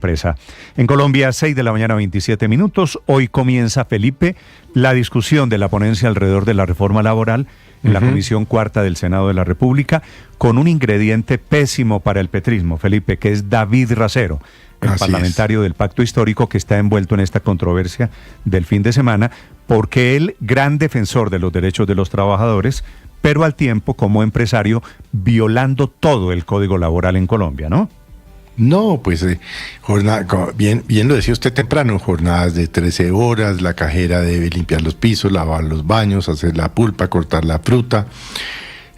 Presa. En Colombia, 6 de la mañana, 27 minutos. Hoy comienza, Felipe, la discusión de la ponencia alrededor de la reforma laboral en la Comisión Cuarta del Senado de la República, con un ingrediente pésimo para el petrismo, Felipe, que es David Racero, el parlamentario del Pacto Histórico que está envuelto en esta controversia del fin de semana, porque él, gran defensor de los derechos de los trabajadores, pero al tiempo, como empresario, violando todo el Código Laboral en Colombia, ¿no? No, pues bien lo decía usted temprano, jornadas de 13 horas, la cajera debe limpiar los pisos, lavar los baños, hacer la pulpa, cortar la fruta,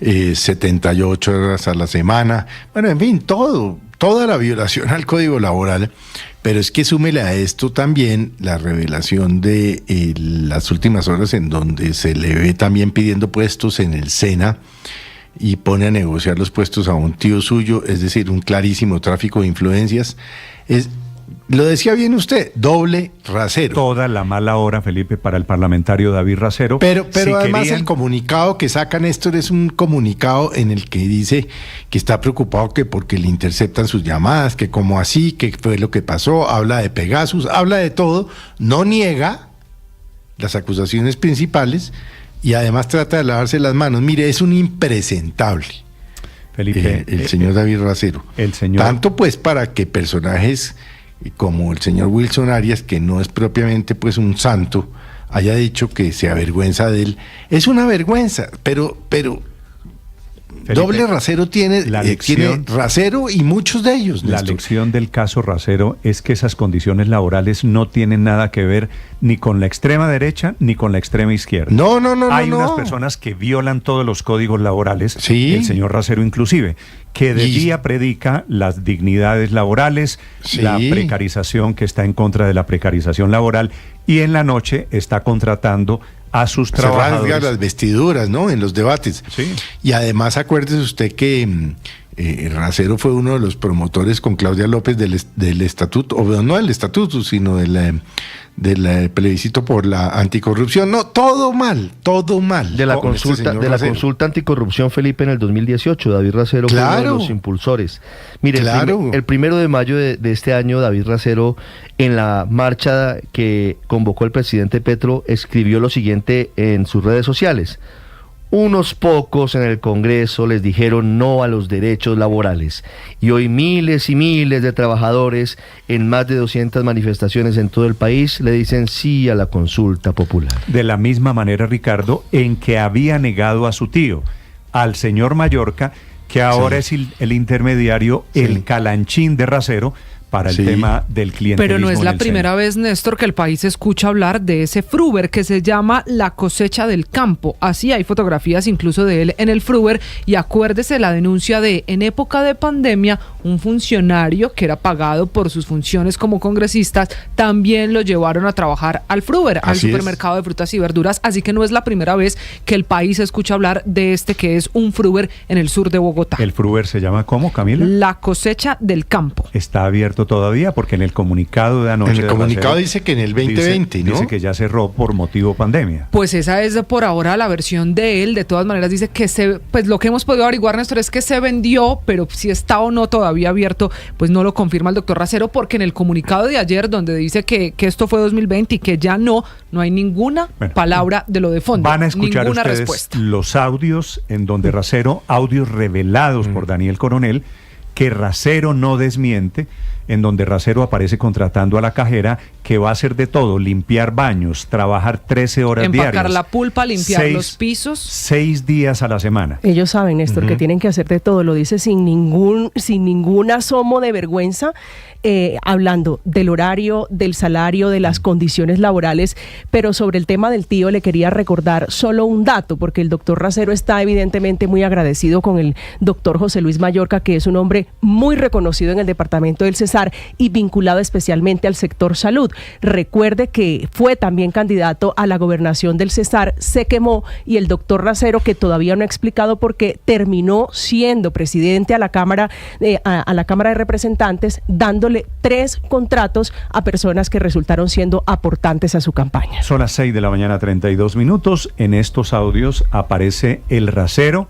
78 horas a la semana, bueno, en fin, toda la violación al Código Laboral, pero es que súmele a esto también la revelación de las últimas horas en donde se le ve también pidiendo puestos en el SENA, y pone a negociar los puestos a un tío suyo, es decir, un clarísimo tráfico de influencias. Lo decía bien usted, doble rasero. Toda la mala hora, Felipe, para el parlamentario David Racero. Pero si además el comunicado que sacan esto es un comunicado en el que dice que está preocupado que porque le interceptan sus llamadas, que como así, que fue lo que pasó, habla de Pegasus, habla de todo, no niega las acusaciones principales, y además trata de lavarse las manos. Mire, es un impresentable, Felipe, el señor David Racero. Tanto pues para que personajes como el señor Wilson Arias, que no es propiamente pues un santo, haya dicho que se avergüenza de él. Es una vergüenza, pero Felipe, doble rasero tiene Racero y muchos de ellos. La lección del caso Racero es que esas condiciones laborales no tienen nada que ver ni con la extrema derecha ni con la extrema izquierda. No. Hay unas personas que violan todos los códigos laborales, sí, el señor Racero inclusive, que de día predica las dignidades laborales, sí, la precarización, que está en contra de la precarización laboral, y en la noche está contratando a sus trabajadores. Se rasga las vestiduras, ¿no? En los debates. Sí. Y además acuérdese usted que Racero fue uno de los promotores con Claudia López del estatuto, o no del estatuto, sino del plebiscito por la anticorrupción. No, todo mal. De la consulta anticorrupción, Felipe, en el 2018, David Racero fue uno de los impulsores. Mire, el 1 de mayo de este año, David Racero, en la marcha que convocó el presidente Petro, escribió lo siguiente en sus redes sociales: unos pocos en el Congreso les dijeron no a los derechos laborales, y hoy miles y miles de trabajadores en más de 200 manifestaciones en todo el país le dicen sí a la consulta popular. De la misma manera, Ricardo, en que había negado a su tío, al señor Mallorca, que ahora es el intermediario, el calanchín de Racero, para el tema del clientelismo. Pero no es la primera vez, Néstor, que el país escucha hablar de ese Fruver que se llama La Cosecha del Campo. Así hay fotografías incluso de él en el Fruver, y acuérdese la denuncia de, en época de pandemia, un funcionario que era pagado por sus funciones como congresistas, también lo llevaron a trabajar al Fruver, al supermercado de frutas y verduras. Así que no es la primera vez que el país escucha hablar de este que es un Fruver en el sur de Bogotá. ¿El Fruver se llama cómo, Camila? La Cosecha del Campo. Está abierto todavía, porque en el comunicado de anoche... En el comunicado dice que en el 2020, ¿no? Dice que ya cerró por motivo pandemia. Pues esa es por ahora la versión de él. De todas maneras dice que pues lo que hemos podido averiguar, Néstor, es que se vendió, pero si está o no todavía abierto, pues no lo confirma el doctor Racero, porque en el comunicado de ayer, donde dice que esto fue 2020 y que ya no hay ninguna palabra de lo de fondo. Van a escuchar ninguna ustedes respuesta. Los audios en donde Racero, audios revelados por Daniel Coronel, que Racero no desmiente, en donde Racero aparece contratando a la cajera, que va a hacer de todo: limpiar baños, trabajar 13 horas diarias, empacar la pulpa, limpiar los pisos, 6 días a la semana. Ellos saben, Néstor, que tienen que hacer de todo. Lo dice sin ningún asomo de vergüenza, hablando del horario, del salario, de las condiciones laborales. Pero sobre el tema del tío le quería recordar solo un dato, porque el doctor Racero está evidentemente muy agradecido con el doctor José Luis Mallorca, que es un hombre muy reconocido en el departamento del Cesar y vinculado especialmente al sector salud. Recuerde que fue también candidato a la gobernación del Cesar, se quemó, y el doctor Racero, que todavía no ha explicado por qué, terminó siendo presidente a la Cámara de Representantes, dándole 3 contratos a personas que resultaron siendo aportantes a su campaña. Son las 6 de la mañana, 32 minutos. En estos audios aparece el Racero,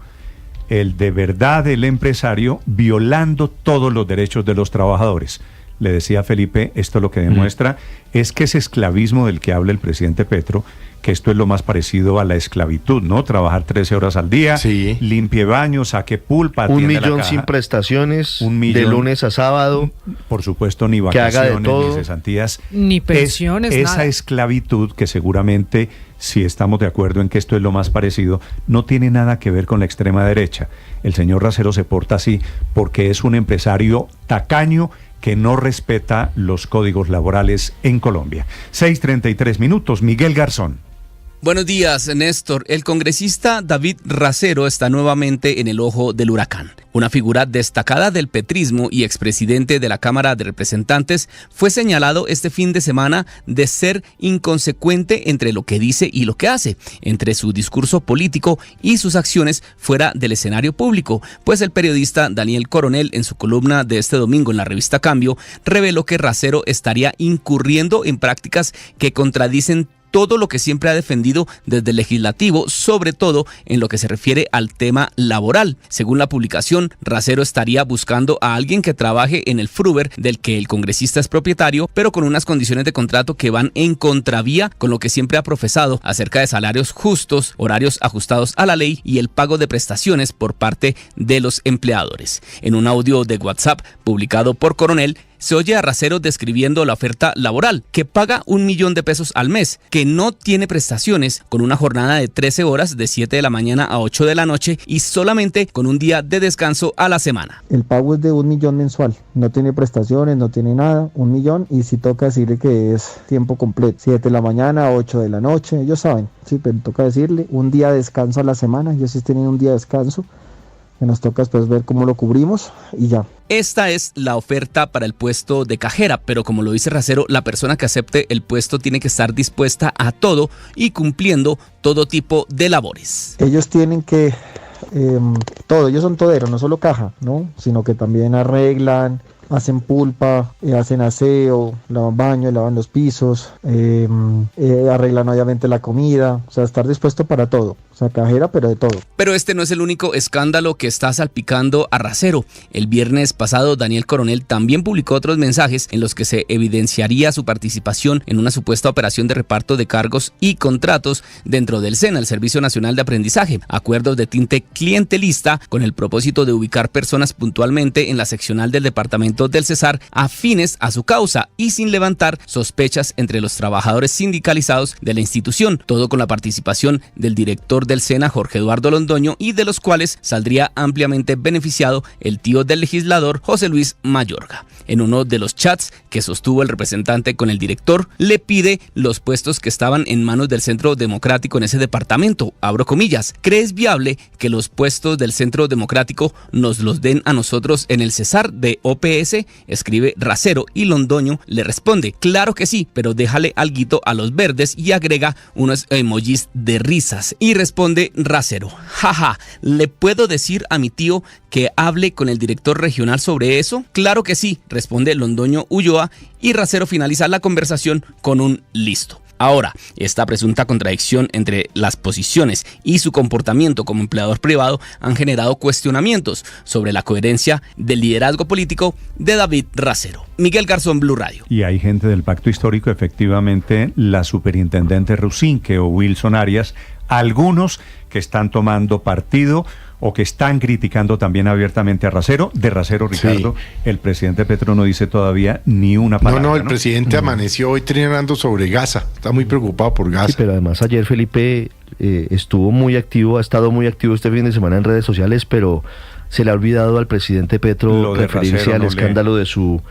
el de verdad, el empresario, violando todos los derechos de los trabajadores. le decía a Felipe, esto lo que demuestra es que ese esclavismo del que habla el presidente Petro, que esto es lo más parecido a la esclavitud, ¿no? Trabajar 13 horas al día, limpie baños, saque pulpa, atiende 1 millón sin prestaciones, de lunes a sábado. Por supuesto, ni vacaciones, ni cesantías. Ni pensiones, nada. Esa esclavitud que seguramente, si estamos de acuerdo en que esto es lo más parecido, no tiene nada que ver con la extrema derecha. El señor Racero se porta así porque es un empresario tacaño que no respeta los códigos laborales en Colombia. 6:33 minutos, Miguel Garzón. Buenos días, Néstor. El congresista David Racero está nuevamente en el ojo del huracán. Una figura destacada del petrismo y expresidente de la Cámara de Representantes fue señalado este fin de semana de ser inconsecuente entre lo que dice y lo que hace, entre su discurso político y sus acciones fuera del escenario público, pues el periodista Daniel Coronel, en su columna de este domingo en la revista Cambio, reveló que Racero estaría incurriendo en prácticas que contradicen todo lo que siempre ha defendido desde el legislativo, sobre todo en lo que se refiere al tema laboral. Según la publicación, Racero estaría buscando a alguien que trabaje en el Fruver, del que el congresista es propietario, pero con unas condiciones de contrato que van en contravía con lo que siempre ha profesado acerca de salarios justos, horarios ajustados a la ley y el pago de prestaciones por parte de los empleadores. En un audio de WhatsApp publicado por Coronel, se oye a Racero describiendo la oferta laboral, que paga 1 millón de pesos al mes, que no tiene prestaciones, con una jornada de 13 horas de 7 de la mañana a 8 de la noche y solamente con un día de descanso a la semana. El pago es de 1 millón mensual, no tiene prestaciones, no tiene nada, 1 millón, y si toca decirle que es tiempo completo, 7 de la mañana a 8 de la noche, ellos saben, sí, pero toca decirle un día de descanso a la semana, ellos sí tienen un día de descanso, que nos toca después ver cómo lo cubrimos y ya. Esta es la oferta para el puesto de cajera, pero como lo dice Racero, la persona que acepte el puesto tiene que estar dispuesta a todo y cumpliendo todo tipo de labores. Ellos tienen que todo, ellos son toderos, no solo caja, ¿no? Sino que también arreglan, hacen pulpa, hacen aseo, lavan baños, lavan los pisos, arreglan obviamente la comida, o sea, estar dispuesto para todo. O sea, cajera, pero de todo. Pero este no es el único escándalo que está salpicando a Racero. El viernes pasado, Daniel Coronel también publicó otros mensajes en los que se evidenciaría su participación en una supuesta operación de reparto de cargos y contratos dentro del SENA, el Servicio Nacional de Aprendizaje, acuerdos de tinte clientelista con el propósito de ubicar personas puntualmente en la seccional del departamento del Cesar afines a su causa y sin levantar sospechas entre los trabajadores sindicalizados de la institución, todo con la participación del director del SENA, Jorge Eduardo Londoño, y de los cuales saldría ampliamente beneficiado el tío del legislador, José Luis Mayorga. En uno de los chats que sostuvo el representante con el director, le pide los puestos que estaban en manos del Centro Democrático en ese departamento. Abro comillas, ¿crees viable que los puestos del Centro Democrático nos los den a nosotros en el Cesar de OPS? Escribe Racero y Londoño le responde, claro que sí, pero déjale alguito a los verdes, y agrega unos emojis de risas. Y responde Racero, jaja, ¿le puedo decir a mi tío que hable con el director regional sobre eso? Claro que sí, responde Londoño Ulloa, y Racero finaliza la conversación con un listo. Ahora, esta presunta contradicción entre las posiciones y su comportamiento como empleador privado han generado cuestionamientos sobre la coherencia del liderazgo político de David Racero. Miguel Garzón, Blue Radio. Y hay gente del pacto histórico, efectivamente, la superintendente Rusinque o Wilson Arias, algunos que están tomando partido o que están criticando también abiertamente a Racero. De Racero, Ricardo, sí. El presidente Petro no dice todavía ni una palabra. No, el presidente amaneció hoy trinando sobre Gaza. Está muy preocupado por Gaza. Sí, pero además ayer Felipe estuvo muy activo, ha estado muy activo este fin de semana en redes sociales, pero se le ha olvidado al presidente Petro referirse al escándalo de su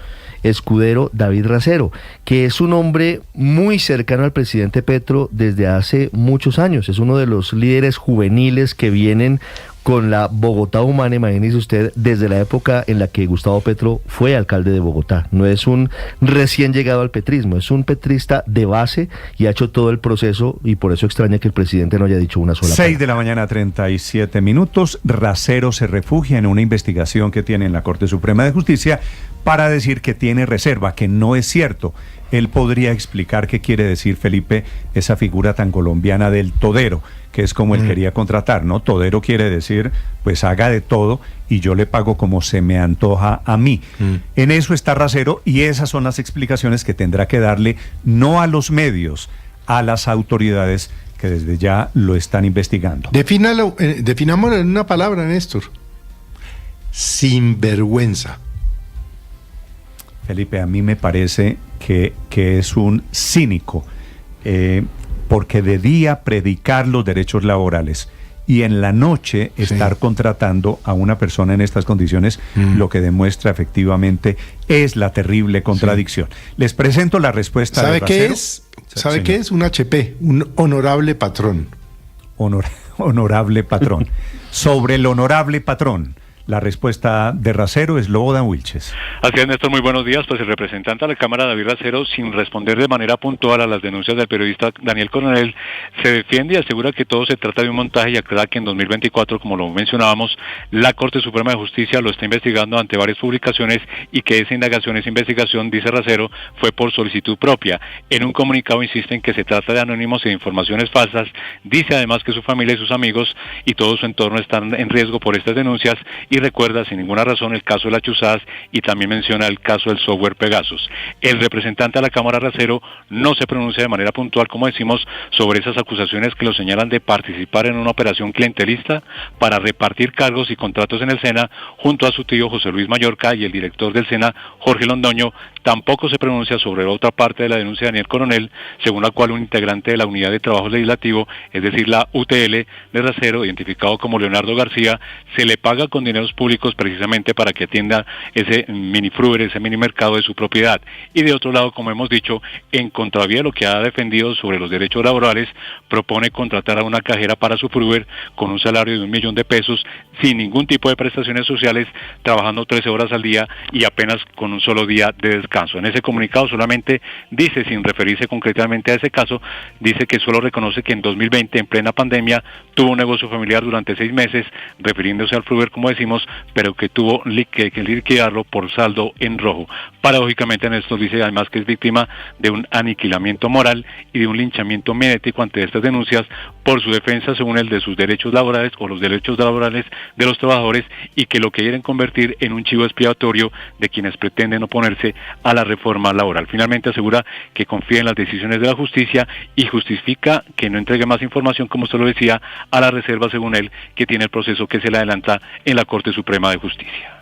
escudero David Racero, que es un hombre muy cercano al presidente Petro desde hace muchos años. Es uno de los líderes juveniles que vienen con la Bogotá humana, imagínese usted, desde la época en la que Gustavo Petro fue alcalde de Bogotá. No es un recién llegado al petrismo, es un petrista de base y ha hecho todo el proceso, y por eso extraña que el presidente no haya dicho una sola palabra. 6 de la mañana, 37 minutos. Racero se refugia en una investigación que tiene en la Corte Suprema de Justicia para decir que tiene reserva, que no es cierto. Él podría explicar qué quiere decir, Felipe, esa figura tan colombiana del todero, que es como él quería contratar, ¿no? Todero quiere decir, pues haga de todo y yo le pago como se me antoja a mí. En eso está Racero y esas son las explicaciones que tendrá que darle, no a los medios, a las autoridades que desde ya lo están investigando. Definámoslo en una palabra, Néstor. Sinvergüenza. Felipe, a mí me parece que es un cínico, porque de día predicar los derechos laborales y en la noche estar contratando a una persona en estas condiciones, lo que demuestra efectivamente es la terrible contradicción. Les presento la respuesta de Racero. ¿Sabe qué es? Un HP, un honorable patrón. Honorable patrón. Sobre el honorable patrón. La respuesta de Racero es Lobodan Wilches. Así es, Néstor, muy buenos días. Pues el representante de la Cámara, David Racero, sin responder de manera puntual a las denuncias del periodista Daniel Coronel, se defiende y asegura que todo se trata de un montaje y aclara que en 2024, como lo mencionábamos, la Corte Suprema de Justicia lo está investigando ante varias publicaciones y que esa indagación, esa investigación, dice Racero, fue por solicitud propia. En un comunicado insiste en que se trata de anónimos y de informaciones falsas. Dice además que su familia y sus amigos y todo su entorno están en riesgo por estas denuncias y recuerda sin ninguna razón el caso de las chuzadas y también menciona el caso del software Pegasus. El representante de la Cámara, Racero, no se pronuncia de manera puntual, como decimos, sobre esas acusaciones que lo señalan de participar en una operación clientelista para repartir cargos y contratos en el SENA junto a su tío José Luis Mallorca y el director del SENA, Jorge Londoño. Tampoco se pronuncia sobre la otra parte de la denuncia de Daniel Coronel, según la cual un integrante de la Unidad de Trabajo Legislativo, es decir, la UTL de Racero, identificado como Leonardo García, se le paga con dineros públicos precisamente para que atienda ese mini fruver, ese mini mercado de su propiedad. Y de otro lado, como hemos dicho, en contravía de lo que ha defendido sobre los derechos laborales, propone contratar a una cajera para su fruver con un salario de $1.000.000 sin ningún tipo de prestaciones sociales, trabajando 13 horas al día y apenas con un solo día de descanso. En ese comunicado solamente dice, sin referirse concretamente a ese caso, dice que solo reconoce que en 2020, en plena pandemia, tuvo un negocio familiar durante 6 meses, refiriéndose al fruver, como decimos, pero que tuvo que liquidarlo por saldo en rojo. Paradójicamente, Néstor dice además que es víctima de un aniquilamiento moral y de un linchamiento mediático ante estas denuncias por su defensa, según él, de sus derechos laborales o los derechos laborales de los trabajadores, y que lo quieren convertir en un chivo expiatorio de quienes pretenden oponerse a la reforma laboral. Finalmente asegura que confía en las decisiones de la justicia y justifica que no entregue más información, como usted lo decía, a la reserva, según él, que tiene el proceso que se le adelanta en la Corte Suprema de Justicia.